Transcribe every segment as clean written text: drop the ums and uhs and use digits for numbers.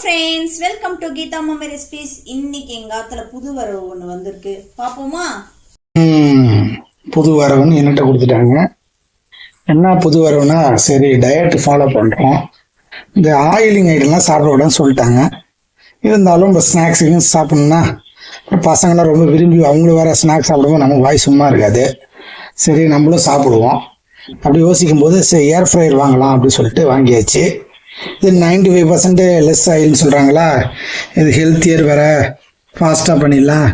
Friends, welcome to Geetha mummy recipes. இன்னைக்கு எங்க ஆத்துல புது வரவு ஒன்று வந்திருக்கு, பாப்போமா? புது வரவுன்னு என்கிட்ட கொடுத்துட்டாங்க. என்ன புது வரவுனா, சரி டயட் ஃபாலோ பண்ணுறோம், இந்த ஆயிலிங் ஐட்டம்லாம் சாப்பிட விடன்னு சொல்லிட்டாங்க. இருந்தாலும் இப்போ ஸ்நாக்ஸுக்கும் சாப்பிட்ணுன்னா பசங்களாம் ரொம்ப விரும்பி அவங்களும் வேறு ஸ்நாக்ஸ் சாப்பிடும்போது நம்ம வாய் சும்மா இருக்காது. சரி நம்மளும் சாப்பிடுவோம். அப்படி யோசிக்கும் போது சரி ஏர் ஃப்ரையர் வாங்கலாம் அப்படின்னு சொல்லிட்டு வாங்கியாச்சு. இது 95% லெஸ் ஆயில்னு சொல்கிறாங்களா, இது ஹெல்த்தியர் வேறு, ஃபாஸ்ட்டாக பண்ணிடலாம்,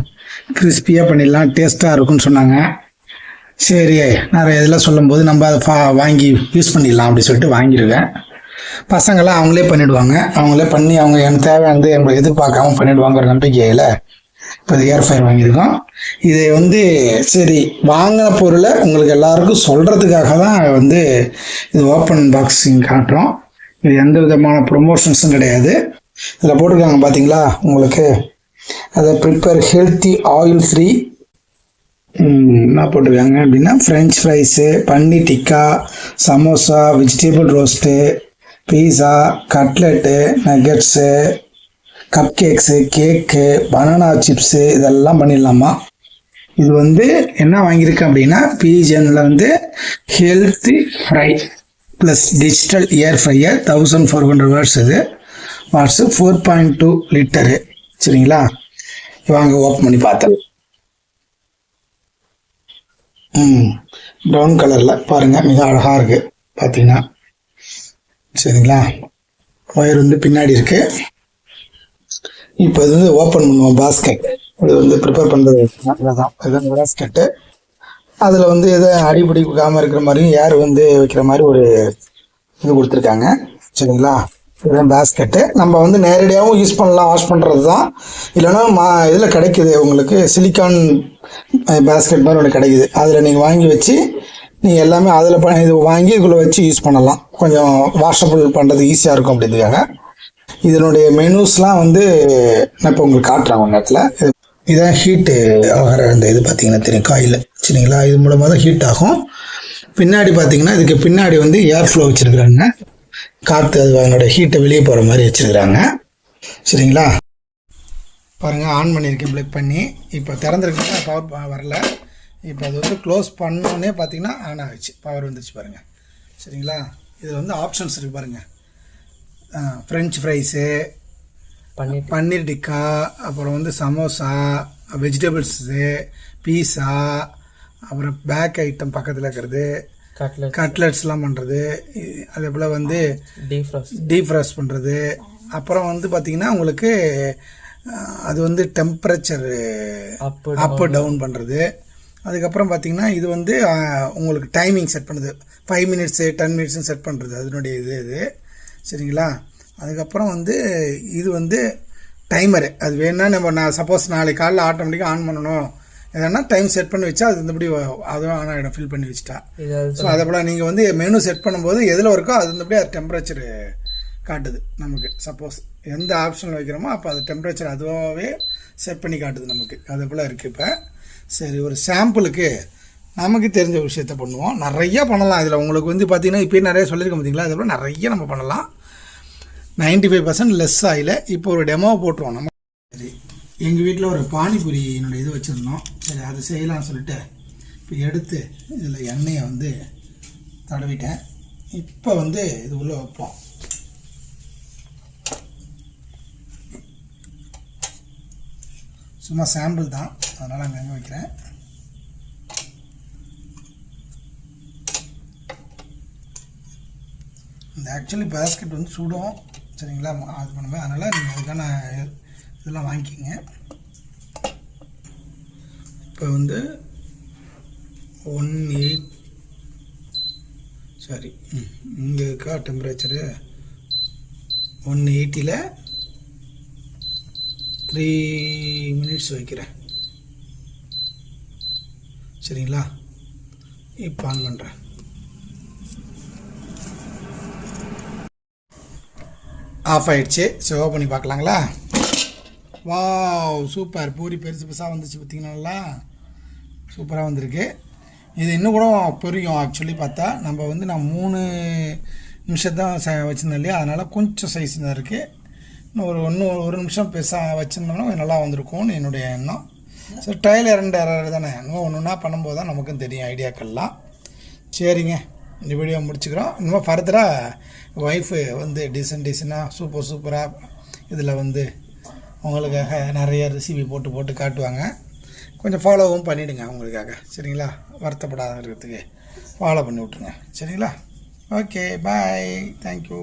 கிறிஸ்பியாக பண்ணிடலாம், டேஸ்ட்டாக இருக்குன்னு சொன்னாங்க. சரி நிறைய இதெல்லாம் சொல்லும்போது நம்ம அதை வாங்கி யூஸ் பண்ணிடலாம் அப்படின்னு சொல்லிட்டு வாங்கியிருக்கேன். பசங்களாம் அவங்களே பண்ணிவிடுவாங்க, அவங்களே பண்ணி அவங்க எனக்கு தேவையானது எங்களை எதிர்பார்க்காம பண்ணிவிடுவாங்கிற நம்பிக்கையில் இப்போ இது ஏர் ஃப்ரையர் வாங்கியிருக்கோம். இதை சரி வாங்கின பொருளை உங்களுக்கு எல்லாருக்கும் சொல்கிறதுக்காக தான் இது ஓப்பன் பாக்ஸிங் காட்டுறோம். இது எந்த விதமான ப்ரொமோஷன்ஸும் கிடையாது. இதில் போட்டிருக்காங்க பார்த்தீங்களா உங்களுக்கு, அதை ப்ரிப்பேர் ஹெல்த்தி ஆயில் ஃப்ரீ என்ன போட்டிருக்காங்க அப்படின்னா, French fries, paneer tikka, samosa, vegetable roast, pizza, cutlet, nuggets, cup cakes, cake, banana chips, இதெல்லாம் பண்ணிடலாமா. இது என்ன வாங்கியிருக்கு அப்படின்னா, பீஜனில் healthy fry plus digital air fryer 1400 watts. இது வாட்ஸு 4.2 லிட்டரு. சரிங்களா, வாங்க ஓப்பன் பண்ணி பார்த்தேன். ப்ரௌன் கலரில் பாருங்கள், மிக அழகாக இருக்குது பார்த்தீங்கன்னா. சரிங்களா, ஒயர் பின்னாடி இருக்குது. இப்போ இது ஓப்பன் பண்ணுவோம். பாஸ்கெட் இது ப்ரிப்பேர் பண்ணுறது தான். இது பாஸ்கெட்டு. அதில் எதை அடிப்பிடிக்காமல் இருக்கிற மாதிரியும் ஏர் வைக்கிற மாதிரி ஒரு இது கொடுத்துருக்காங்க. சரிங்களா, இதுதான் பேஸ்கெட்டு. நம்ம நேரடியாகவும் யூஸ் பண்ணலாம், வாஷ் பண்ணுறது தான். இல்லைன்னா இதில் கிடைக்குது உங்களுக்கு, சிலிக்கான் பேஸ்கெட் மாதிரி ஒன்று கிடைக்குது. அதில் நீங்கள் வாங்கி வச்சு நீங்கள் எல்லாமே அதில் இது வாங்கி இதுக்குள்ளே வச்சு யூஸ் பண்ணலாம். கொஞ்சம் வாஷபிள் பண்ணுறது ஈஸியாக இருக்கும் அப்படின்றதுக்காக. இதனுடைய மெனூஸ்லாம் நான் இப்போ உங்களுக்கு காட்டுறேன் ஒன்று இடத்துல. இதான் ஹீட்டு ஆகிற அந்த இது பார்த்தீங்கன்னா தெரியும், காயில். சரிங்களா, இது மூலமாக தான் ஹீட் ஆகும். பின்னாடி பார்த்தீங்கன்னா இதுக்கு பின்னாடி ஏர் ஃப்ளோ வச்சுருக்குறாங்க, காற்று அது அதனோட ஹீட்டை வெளியே போகிற மாதிரி வச்சுருக்குறாங்க. சரிங்களா, பாருங்கள், ஆன் பண்ணியிருக்கேன் ப்ளக் பண்ணி. இப்போ திறந்துருக்குன்னா பவர் வரல. இப்போ அது க்ளோஸ் பண்ணோன்னே பார்த்தீங்கன்னா ஆன் ஆகிடுச்சு, பவர் வந்துருச்சு பாருங்கள். சரிங்களா, இதில் ஆப்ஷன்ஸ் இருக்குது பாருங்கள். ஃப்ரெஞ்ச் ஃப்ரைஸு, பன்னீர் டிக்கா, அப்புறம் சமோசா, வெஜிடபிள்ஸு, பீஸா, அப்புறம் பேக் ஐட்டம் பக்கத்தில் இருக்கிறது, கட்லெட்ஸ்லாம் பண்ணுறது, அதே போல் டீஃப்ராஸ்ட் பண்ணுறது. அப்புறம் பார்த்திங்கன்னா உங்களுக்கு அது டெம்பரேச்சர் அப்பு டவுன் பண்ணுறது. அதுக்கப்புறம் பார்த்திங்கன்னா இது உங்களுக்கு டைமிங் செட் பண்ணுறது, 5 மினிட்ஸு 10 மினிட்ஸுன்னு செட் பண்ணுறது, அதனுடைய இது. சரிங்களா, அதுக்கப்புறம் இது டைமரு. அது வேணுன்னா நான் சப்போஸ் நாளைக்கு காலையில் ஆட்டோமேட்டிக்காக ஆன் பண்ணணும், எதனா டைம் செட் பண்ணி வச்சா அது இந்தபடி அதுவும் ஆன் ஆகிடும், ஃபில் பண்ணி வச்சுட்டா. ஸோ அதே போல் நீங்கள் மெனு செட் பண்ணும்போது எதில் இருக்கோ அது இந்தபடி அது டெம்பரேச்சர் காட்டுது நமக்கு. சப்போஸ் எந்த ஆப்ஷனில் வைக்கிறோமோ அப்போ அது டெம்பரேச்சர் அதுவாகவே செட் பண்ணி காட்டுது நமக்கு. அதே போல் இருக்குது. இப்போ சரி, ஒரு சாம்பிளுக்கு நமக்கு தெரிஞ்ச விஷயத்த பண்ணுவோம். நிறையா பண்ணலாம் இதில். உங்களுக்கு பார்த்தீங்கன்னா இப்போயே நிறைய சொல்லியிருக்க பார்த்தீங்களா, அதே போல் நிறைய நம்ம பண்ணலாம். 95% லெஸ் ஆயில். இப்போ ஒரு டெமோ போட்டுருவோம் நம்ம. சரி, எங்கள் வீட்டில் ஒரு பானிபூரி இது வச்சுருந்தோம். சரி, அதை செய்யலாம்னு சொல்லிட்டு இப்போ எடுத்து இதில் எண்ணெயை தடவிட்டேன். இப்போ இது உள்ளே வைப்போம். சும்மா சாம்பிள் தான், அதனால் அங்கே வைக்கிறேன். இந்த ஆக்சுவலி பேஸ்கெட் சுடும். சரிங்களா, அது பண்ணுவேன். அதனால் நீங்கள் அதுக்கான இதெல்லாம் வாங்கிக்கிங்க. இப்போ 18 சாரி இங்கே இருக்கா டெம்பரேச்சரு 180ல் 3 மினிட்ஸ் வைக்கிறேன். சரிங்களா, இப்போ ஆன் பண்ணுறேன். ஆஃப் ஆகிடுச்சு. ஸோ ஓப்பன் பண்ணி பார்க்கலாங்களா. Wow, super. பூரி பெருசு பெருசாக வந்துச்சு பார்த்தீங்கன்னா, சூப்பராக வந்திருக்கு. இது இன்னும் கூட பொரியும். ஆக்சுவலி பார்த்தா நம்ம நான் 3 நிமிஷம் தான் வச்சுருந்தேன் இல்லையா, அதனால் கொஞ்சம் சைஸ் தான் இருக்குது. இன்னும் ஒரு நிமிஷம் வச்சுருந்தோம்னா கொஞ்சம் நல்லா வந்திருக்கும்னு என்னுடைய எண்ணம். சரி, ட்ரையல் எரர் தானே, இன்னும் ஒன்றா பண்ணும்போது தான் நமக்கும் தெரியும் ஐடியாக்கள்லாம். சரிங்க, இந்த வீடியோ முடிச்சுக்கிறோம். இன்னும் ஃபர்தராக ஒய்ஃபு வந்து டீசெண்டாக சூப்பராக இதில் வந்து உங்களுக்காக நிறைய ரெசிபி போட்டு காட்டுவாங்க. கொஞ்சம் ஃபாலோவும் பண்ணிவிடுங்க அவங்களுக்காக, சரிங்களா? வருத்தப்படாத இருக்கிறதுக்கு ஃபாலோ பண்ணி விட்ருங்க, சரிங்களா? ஓகே, பாய், தேங்க்யூ.